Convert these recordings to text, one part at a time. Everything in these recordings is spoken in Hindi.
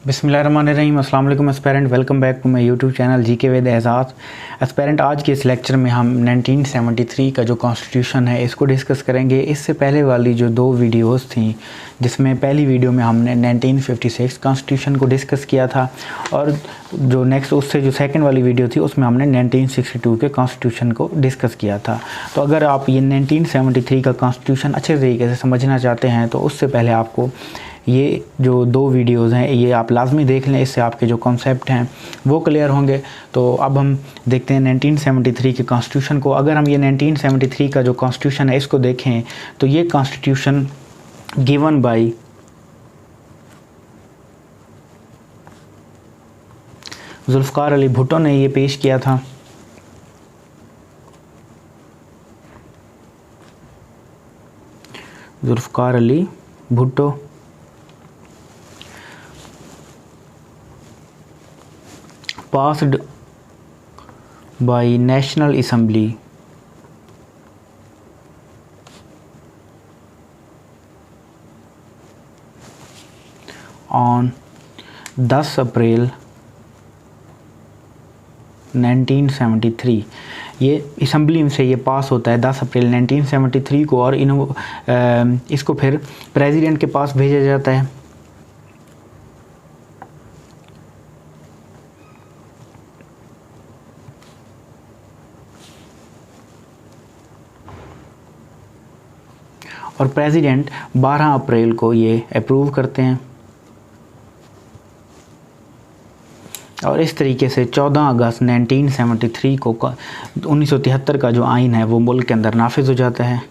बिस्मिल्लाहिर्रहमानिर्रहीम। अस्सलाम वालेकुम aspirant, welcome back to my YouTube channel GK with Ejaz. Aspirant, आज के इस लेक्चर में हम 1973 का जो कॉन्स्टिट्यूशन है इसको डिस्कस करेंगे। इससे पहले वाली जो दो वीडियोस थी, जिसमें पहली वीडियो में हमने 1956 कॉन्स्टिट्यूशन को डिस्कस किया था और जो नेक्स्ट उससे जो सेकंड वाली वीडियो थी उसमें हमने 1962 के कॉन्स्टिट्यूशन को डिस्कस किया था। तो अगर आप ये 1973 का कॉन्स्टिट्यूशन अच्छे तरीके से समझना चाहते हैं तो उससे पहले आपको ये जो दो वीडियोस हैं ये आप लाजमी देख लें, इससे आपके जो कॉन्सेप्ट हैं वो क्लियर होंगे। तो अब हम देखते हैं 1973 के कॉन्स्टिट्यूशन को। अगर हम ये 1973 का जो कॉन्स्टिट्यूशन है इसको देखें तो ये constitution given by Zulfikar Ali Bhutto ने ये पेश किया था। Zulfikar Ali Bhutto passed by National Assembly on 10 अप्रैल 1973। ये असम्बली से ये पास होता है 10 अप्रैल 1973 को और इसको फिर प्रेसिडेंट के पास भेजा जाता है। और प्रेसिडेंट 12 अप्रैल को ये अप्रूव करते हैं और इस तरीके से 14 अगस्त 1973 को 1973 का जो आइन है वो मुल्क के अंदर नाफिज हो जाता है।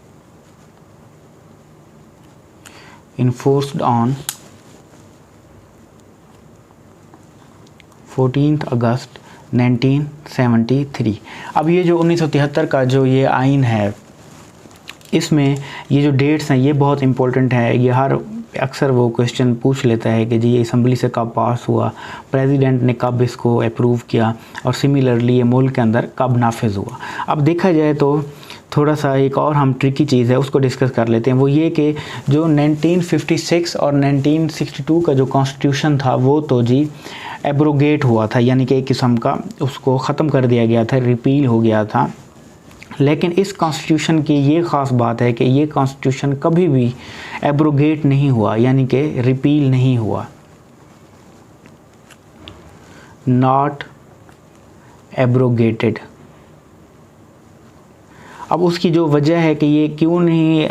इन्फोर्स्ड ऑन 14 अगस्त 1973। अब ये जो 1973 का जो ये आइन है इसमें ये जो डेट्स हैं ये बहुत इंपॉर्टेंट है। ये हर अक्सर वो क्वेश्चन पूछ लेता है कि जी ये असम्बली से कब पास हुआ, प्रेसिडेंट ने कब इसको अप्रूव किया और सिमिलरली ये मुल्क के अंदर कब नाफिज हुआ। अब देखा जाए तो थोड़ा सा एक और हम ट्रिकी चीज़ है उसको डिस्कस कर लेते हैं। वो ये कि जो 1956 और 1962 का जो कॉन्स्टिट्यूशन था वो तो जी एब्रोगेट हुआ था, यानी कि एक किस्म का उसको ख़त्म कर दिया गया था, रिपील हो गया था। लेकिन इस कॉन्स्टिट्यूशन की ये ख़ास बात है कि ये कॉन्स्टिट्यूशन कभी भी एब्रोगेट नहीं हुआ, यानी कि रिपील नहीं हुआ। Not abrogated. अब उसकी जो वजह है कि ये क्यों नहीं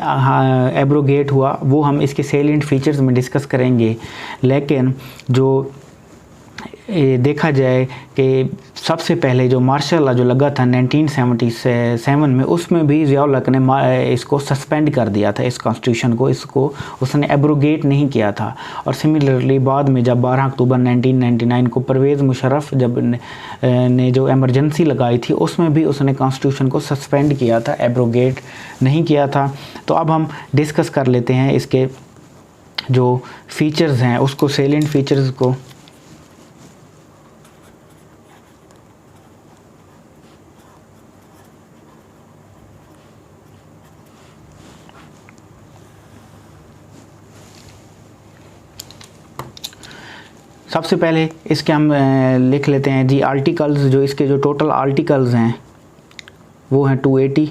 एब्रोगेट हुआ वो हम इसके सेलिएंट फीचर्स में डिस्कस करेंगे। लेकिन जो देखा जाए कि सबसे पहले जो मार्शल लॉ जो लगा था 1977 में, उसमें भी ज़िया-उल हक ने इसको सस्पेंड कर दिया था, इस कॉन्स्टिट्यूशन को, इसको उसने एब्रोगेट नहीं किया था। और सिमिलरली बाद में जब 12 अक्टूबर 1999 को परवेज़ मुशर्रफ जब ने जो एमरजेंसी लगाई थी उसमें भी उसने कॉन्स्टिट्यूशन को सस्पेंड किया था, एब्रोगेट नहीं किया था। तो अब हम डिस्कस कर लेते हैं इसके जो फ़ीचर्स हैं उसको, सेलिएंट फ़ीचर्स को। सबसे पहले इसके हम लिख लेते हैं जी आर्टिकल्स। जो इसके जो टोटल आर्टिकल्स हैं वो हैं 280।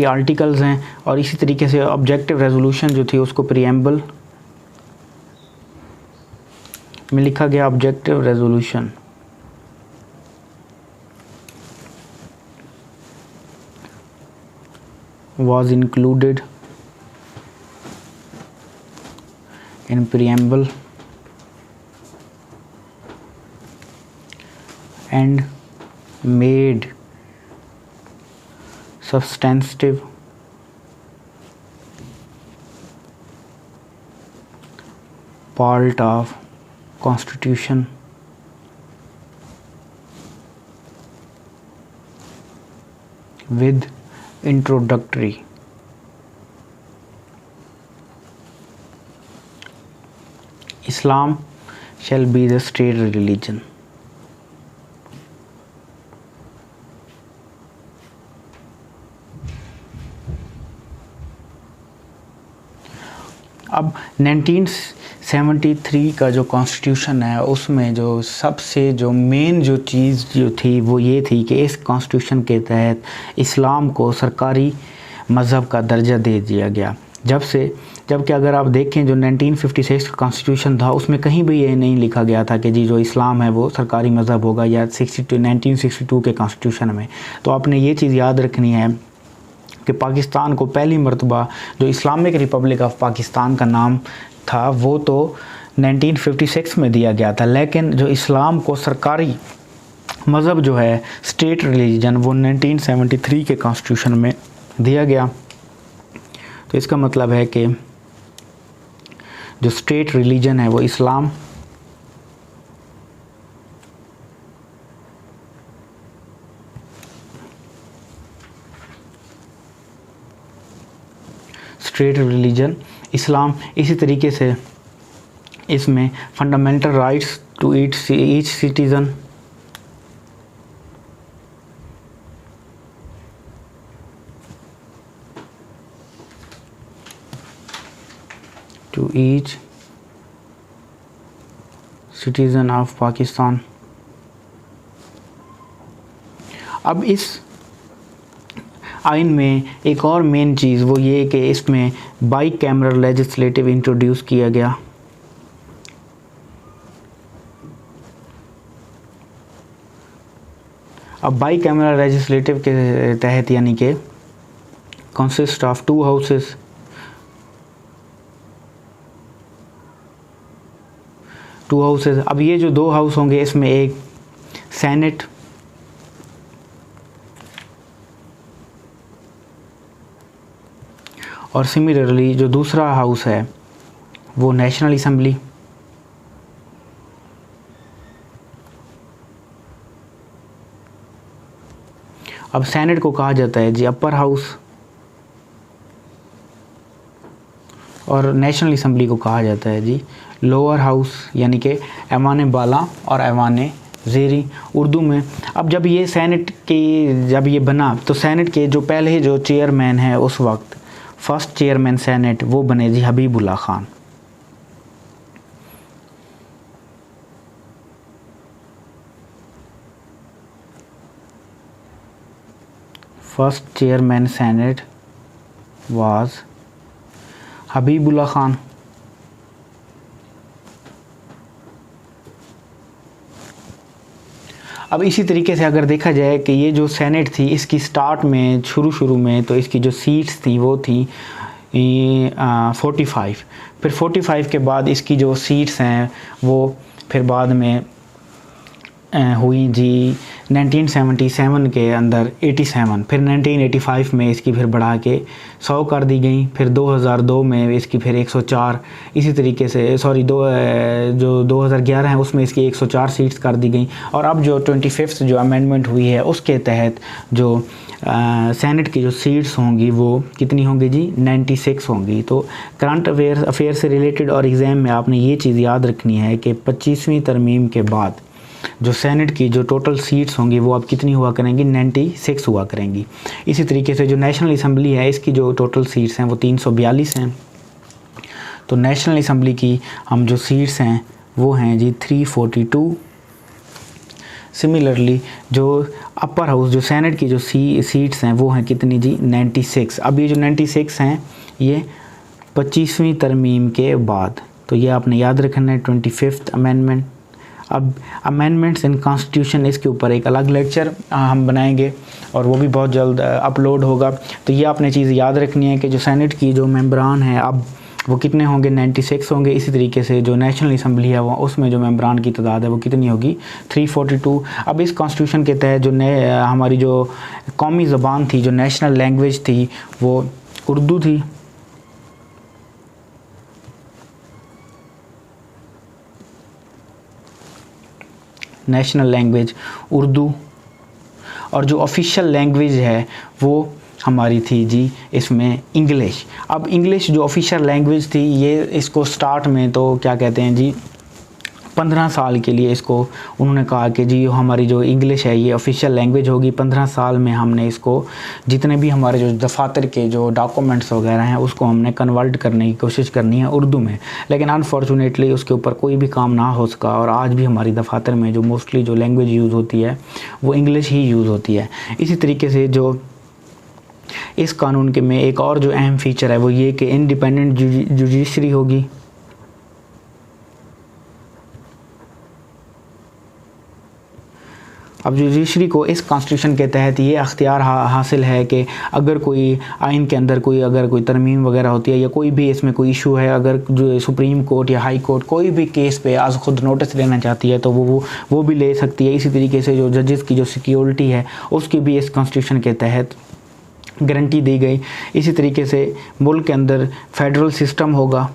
आर्टिकल्स हैं और इसी तरीके से ऑब्जेक्टिव रेजोल्यूशन जो थी उसको प्रीएम्बल में लिखा गया। Objective resolution was included in preamble and made substantive part of Constitution with introductory Islam shall be the state religion। अब 1973 का जो कॉन्स्टिट्यूशन है उसमें जो सबसे जो मेन जो चीज़ जो थी वो ये थी कि इस कॉन्स्टिट्यूशन के तहत इस्लाम को सरकारी मज़हब का दर्जा दे दिया गया। जबकि अगर आप देखें जो 1956 का कॉन्स्टिट्यूशन था उसमें कहीं भी ये नहीं लिखा गया था कि जी जो इस्लाम है वो सरकारी मज़हब होगा, या 1962 के कॉन्स्टिट्यूशन में। तो आपने ये चीज़ याद रखनी है कि पाकिस्तान को पहली मरतबा जो इस्लामिक रिपब्लिक ऑफ पाकिस्तान का नाम था वो तो 1956 में दिया गया था, लेकिन जो इस्लाम को सरकारी मज़हब जो है स्टेट रिलीजन वो 1973 के कॉन्स्टिट्यूशन में दिया गया। तो इसका मतलब है कि जो स्टेट रिलीजन है वो इस्लाम स्टेट रिलीजन इस्लाम। इसी तरीके से इसमें fundamental rights to each citizen, to each citizen of Pakistan. अब इस आइन में एक और मेन चीज़ वो ये कि इसमें बाई कैमरल लेजिस्लेटिव इंट्रोड्यूस किया गया। अब बाई कैमरल लेजिस्लेटिव के तहत यानी कि कंसिस्ट ऑफ टू हाउसेस, अब ये जो दो हाउस होंगे इसमें एक सेनेट और सिमिलरली जो दूसरा हाउस है वो नेशनल असेंबली। अब सेनेट को कहा जाता है जी अपर हाउस और नेशनल असेंबली को कहा जाता है जी लोअर हाउस, यानी कि ऐवान बाला और ऐवान ज़ेरी उर्दू में। अब जब ये सेनेट के जब ये बना तो सेनेट के जो पहले जो चेयरमैन है उस वक्त फर्स्ट चेयरमैन सेनेट वो बने जी Habibullah Khan. First chairman senate was Habibullah Khan. अब इसी तरीके से अगर देखा जाए कि ये जो सेनेट थी इसकी स्टार्ट में शुरू में तो इसकी जो सीट्स थी वो थी 45। फिर 45 के बाद इसकी जो सीट्स हैं वो फिर बाद में हुई जी 1977 के अंदर 87। फिर 1985 में इसकी फिर बढ़ा के 100 कर दी गई। फिर 2002 में इसकी फिर 104। इसी तरीके से जो 2011 है उसमें इसकी 104 सीट्स कर दी गई। और अब जो 25th जो अमेंडमेंट हुई है उसके तहत जो सेनेट की जो सीट्स होंगी वो कितनी होंगी जी 96 होंगी। तो करंट अफेयर से रिलेटेड और एग्ज़ाम में आपने ये चीज़ याद रखनी है कि 25वीं तरमीम के बाद जो सेनेट की जो टोटल सीट्स होंगी वो अब कितनी हुआ करेंगी 96 हुआ करेंगी। इसी तरीके से जो नेशनल असेंबली है इसकी जो टोटल सीट्स हैं वो 342 हैं। तो नेशनल असेंबली की हम जो सीट्स हैं वो हैं जी 342। सिमिलरली जो अपर हाउस जो सेनेट की जो सीट्स हैं वो हैं कितनी जी 96। अब ये जो 96 हैं ये 25वीं तरमीम के बाद। तो ये आपने याद रखना है 25th अमेंडमेंट। अब अमेंडमेंट्स इन कॉन्स्टिट्यूशन इसके ऊपर एक अलग लेक्चर हम बनाएंगे और वो भी बहुत जल्द अपलोड होगा। तो ये आपने चीज़ याद रखनी है कि जो सेनेट की जो मेंबरान हैं अब वो कितने होंगे 96 होंगे। इसी तरीके से जो नेशनल असेंबली है वो उसमें जो मेंबरान की तादाद है वो कितनी होगी 342। अब इस कॉन्स्टिट्यूशन के तहत जो हमारी जो कौमी ज़बान थी जो नेशनल लैंग्वेज थी वो उर्दू थी। नेशनल लैंग्वेज उर्दू और जो ऑफिशियल लैंग्वेज है वो हमारी थी जी इसमें इंग्लिश। अब इंग्लिश जो ऑफिशियल लैंग्वेज थी, ये इसको स्टार्ट में तो क्या कहते हैं जी 15 साल के लिए इसको उन्होंने कहा कि जी हमारी जो इंग्लिश है ये ऑफिशियल लैंग्वेज होगी। 15 साल में हमने इसको जितने भी हमारे जो दफातर के जो डॉक्यूमेंट्स वगैरह हैं उसको हमने कन्वर्ट करने की कोशिश करनी है उर्दू में, लेकिन अनफॉर्चुनेटली उसके ऊपर कोई भी काम ना हो सका और आज भी हमारी दफातर में जो मोस्टली जो लैंग्वेज यूज़ होती है वो इंग्लिश ही यूज़ होती है। इसी तरीके से जो इस कानून के में एक और जो अहम फीचर है वो ये कि इंडिपेंडेंट जुडिशरी होगी। अब जुडिशरी को इस कॉन्स्टिट्यूशन के तहत ये अख्तियार हासिल है कि अगर कोई आइन के अंदर अगर कोई तरमीम वगैरह होती है या कोई भी इसमें कोई इशू है, अगर जो सुप्रीम कोर्ट या हाई कोर्ट कोई भी केस पे आज खुद नोटिस लेना चाहती है तो वो भी ले सकती है। इसी तरीके से जो जजेस की जो सिक्योरिटी है उसकी भी इस कॉन्स्टिट्यूशन के तहत गारंटी दी गई। इसी तरीके से मुल्क के अंदर फेडरल सिस्टम होगा।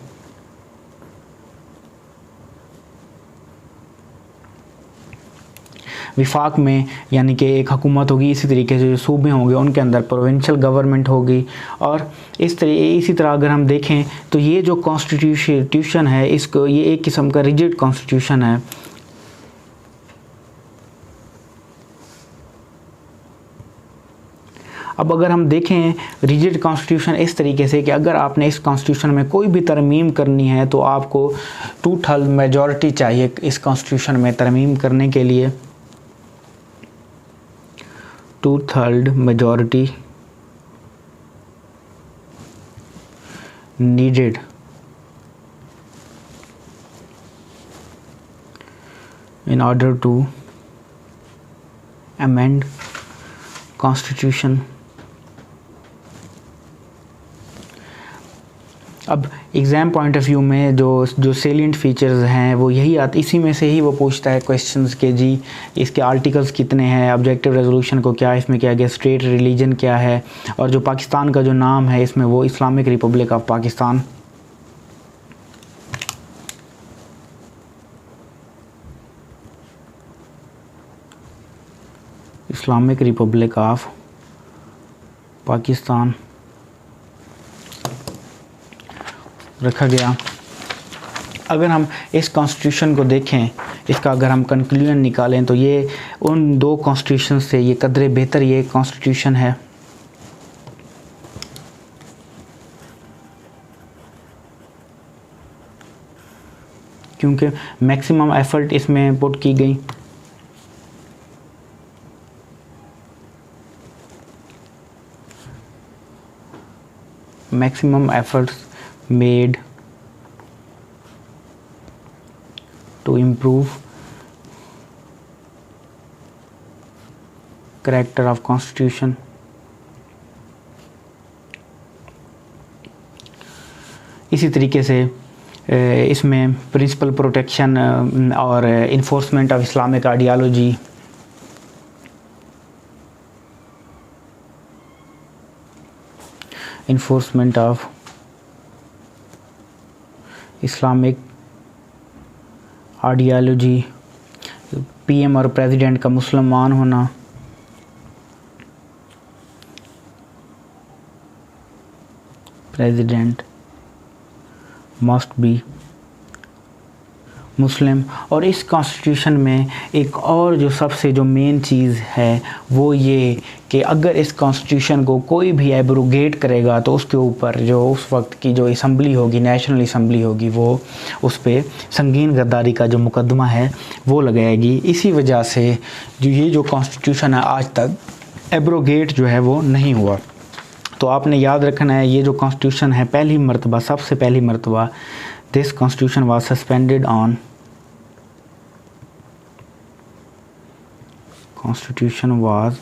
विफाक में यानी कि एक हुकूमत होगी। इसी तरीके से जो सूबे होंगे उनके अंदर प्रोविंशियल गवर्नमेंट होगी। और इसी तरह अगर हम देखें तो ये जो कॉन्स्टिट्यूशन है इसको ये एक किस्म का रिजिड कॉन्स्टिट्यूशन है। अब अगर हम देखें रिजिड कॉन्स्टिट्यूशन इस तरीके से कि अगर आपने इस कॉन्स्टिट्यूशन में कोई भी तरमीम करनी है तो आपको 2/3 मेजॉरिटी चाहिए इस कॉन्स्टिट्यूशन में तरमीम करने के लिए। 2/3 majority needed in order to amend constitution। अब एग्ज़ाम पॉइंट ऑफ व्यू में जो सेलिएंट फीचर्स हैं वो यही आते, इसी में से ही वो पूछता है क्वेश्चंस के जी इसके आर्टिकल्स कितने हैं, ऑब्जेक्टिव रेजोल्यूशन को क्या इसमें क्या गया, स्टेट रिलीजन क्या है, और जो पाकिस्तान का जो नाम है इसमें वो Islamic Republic of Pakistan. Islamic Republic of Pakistan रखा गया। अगर हम इस कॉन्स्टिट्यूशन को देखें, इसका अगर हम कंक्लूजन निकालें तो ये उन दो कॉन्स्टिट्यूशन से ये कदरे बेहतर ये कॉन्स्टिट्यूशन है। क्योंकि मैक्सिमम एफर्ट इसमें पुट की गई। Maximum efforts made to improve character of constitution। इसी तरीके से इसमें प्रिंसिपल प्रोटेक्शन और enforcement of Islamic ideology, enforcement of Islamic ideology, PM और प्रेसिडेंट का मुसलमान होना, प्रेसिडेंट मस्ट बी मुस्लिम। और इस कॉन्स्टिट्यूशन में एक और जो सबसे जो मेन चीज़ है वो ये कि अगर इस कॉन्स्टिट्यूशन को कोई भी एब्रोगेट करेगा तो उसके ऊपर जो उस वक्त की जो असम्बली होगी, नेशनल असम्बली होगी, वो उस पर संगीन गद्दारी का जो मुकदमा है वो लगाएगी। इसी वजह से जो कॉन्स्टिट्यूशन है आज तक एब्रोगेट जो है वो नहीं हुआ। तो आपने याद रखना है ये जो कॉन्स्टिट्यूशन है सबसे पहली मरतबा this constitution was suspended on Constitution was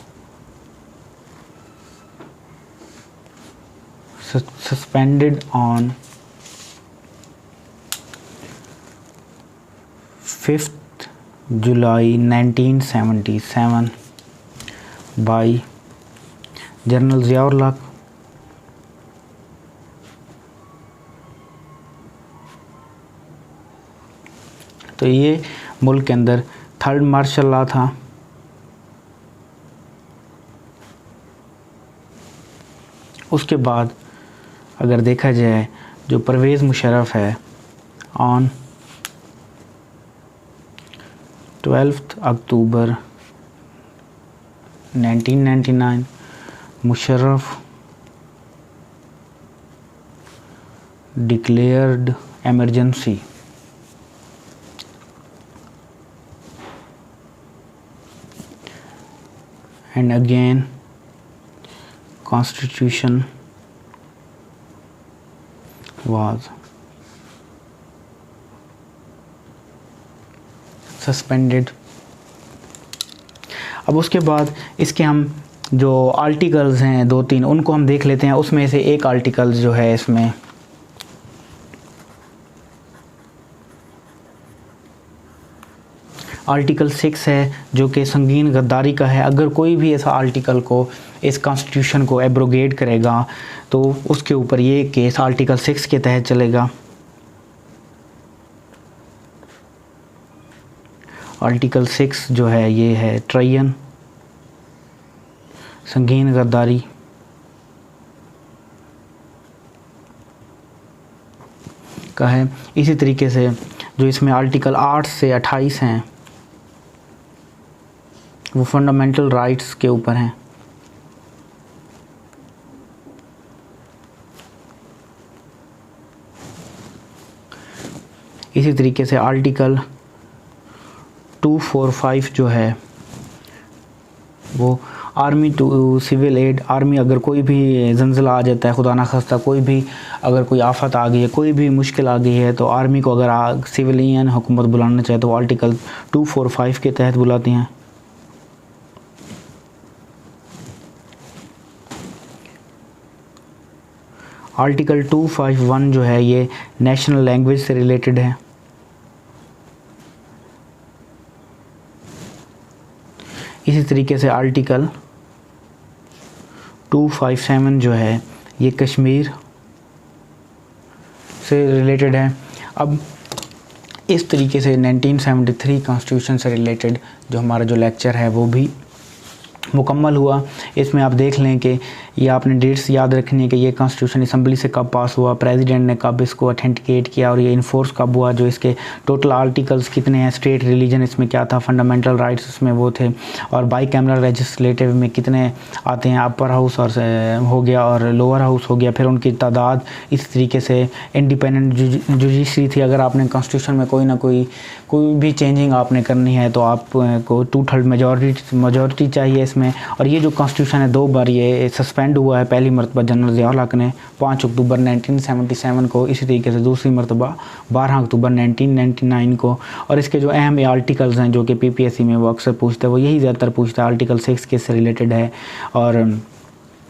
suspended on 5th July 1977 by General Ziaul Haq। तो ये मुल्क के अंदर थर्ड मार्शल लॉ था। उसके बाद अगर देखा जाए जो परवेज़ मुशर्रफ है on 12 October 1999 Musharraf declared emergency and again constitution was suspended। अब उसके बाद इसके हम जो आर्टिकल्स हैं 2-3 उनको हम देख लेते हैं। उसमें से एक आर्टिकल जो है इसमें आर्टिकल 6 है जो कि संगीन गद्दारी का है। अगर कोई भी ऐसा आर्टिकल को इस कॉन्स्टिट्यूशन को एब्रोगेट करेगा तो उसके ऊपर ये केस आर्टिकल 6 के तहत चलेगा। आर्टिकल 6 जो है ये है ट्रायन, संगीन गद्दारी, का है। इसी तरीके से जो इसमें आर्टिकल 8 से 28 हैं वो फंडामेंटल राइट्स के ऊपर हैं। इसी तरीके से आर्टिकल 245 जो है वो army to civil aid, army अगर कोई भी जंजला आ जाता है, खुदा ना खास्ता कोई भी अगर कोई आफत आ गई है, कोई भी मुश्किल आ गई है तो आर्मी को अगर सिविलियन हुकूमत बुलाना चाहे तो आर्टिकल 245 के तहत बुलाती हैं। आर्टिकल 251 जो है ये नेशनल लैंग्वेज से रिलेटेड है। इसी तरीके से आर्टिकल 257 जो है ये कश्मीर से रिलेटेड है। अब इस तरीके से 1973 कॉन्स्टिट्यूशन से रिलेटेड जो हमारा जो लेक्चर है वो भी मुकम्मल हुआ। इसमें आप देख लें कि ये आपने डेट्स याद रखनी है कि ये कॉन्स्टिट्यूशन असम्बली से कब पास हुआ, प्रेसिडेंट ने कब इसको अथेंटिकेट किया और ये इन्फोर्स कब हुआ, जो इसके टोटल आर्टिकल्स कितने हैं, स्टेट रिलीजन इसमें क्या था, फंडामेंटल राइट्स इसमें वो थे, और बाई कैमरल लेजिस्लेटिव में कितने आते हैं, अपर हाउस और हो गया और लोअर हाउस हो गया, फिर उनकी तादाद। इस तरीके से इंडिपेंडेंट जुडिशरी थी। अगर आपने कॉन्स्टिट्यूशन में कोई भी चेंजिंग आपने करनी है तो आपको 2/3 मेजॉरिटी चाहिए इसमें। और ये जो कॉन्स्टिट्यूशन है 2 बार ये सस्पेंड हुआ है। पहली मरतबा जनरल ज़िया-उल हक ने 5 अक्टूबर 1977 को, इसी तरीके से दूसरी मरतबा 12 अक्टूबर 1999 को। और इसके जो अहम आर्टिकल्स हैं जो कि PPSC में वो अक्सर पूछता है, वो यही ज़्यादातर पूछता है। आर्टिकल 6 के से रिलेटेड है और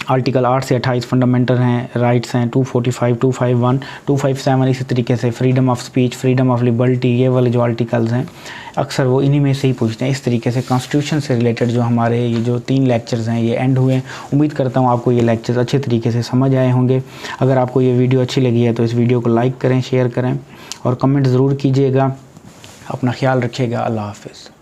आर्टिकल 8 से 28 फंडामेंटल हैं, राइट्स हैं, 245, 251, 257। इसी तरीके से freedom of speech, freedom of liberty, ये वाले जो आर्टिकल्स हैं अक्सर वो इन्हीं में से ही पूछते हैं। इस तरीके से कॉन्स्टिट्यूशन से रिलेटेड जो हमारे ये जो 3 लेक्चर्स हैं ये एंड हुए। उम्मीद करता हूँ आपको ये लेक्चर्स अच्छे तरीके से समझ आए होंगे। अगर आपको ये वीडियो अच्छी लगी है तो इस वीडियो को लाइक करें, शेयर करें और कमेंट ज़रूर कीजिएगा। अपना ख्याल रखिएगा। अल्लाह हाफ़िज़।